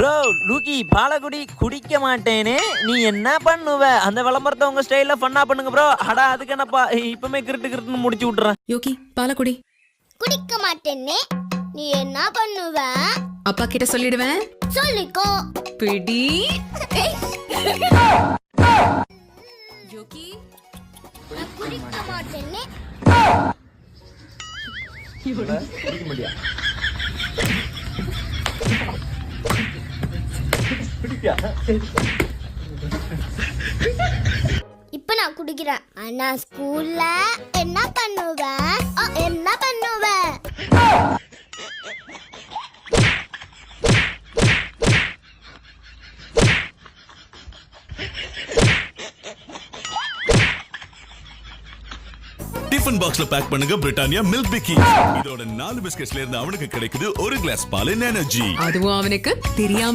Bro லூக்கி பாலகுடி குடிக்க மாட்டேனே, நீ என்ன பண்ணுவ? அந்த விளம்பரத்தை உங்க ஸ்டைல்ல ஃபன்னா பண்ணுங்க ப்ரோ. அடா அதுக்கு என்னப்பா, இப்பமே கிருட்டுன்னு முடிச்சு விட்டுறேன். யோகி பாலகுடி. குடிக்க மாட்டேனே, நீ என்ன பண்ணுவ? அப்பா கிட்ட சொல்லிடுவேன். சொல்லிக்கோ. பிடி. யோகி நான் குடிக்க மாட்டேனே. குடிக்க முடியா? இப்ப நான் குடிக்கிறேன். ஆனா ஸ்கூல்ல என்ன பண்ணுவ? என்ன பண்ணுவ? டிஃபன் பாக்ஸ்ல பேக் பண்ணுங்க பிரிட்டானியா மில்க் பிக்கி. இதோட 4 பிஸ்கட்ஸ்ல இருந்து அவனுக்கு கிடைக்குது 1 கிளாஸ் பாலின் எனர்ஜி. அதுவும் அவனுக்கு தெரியாம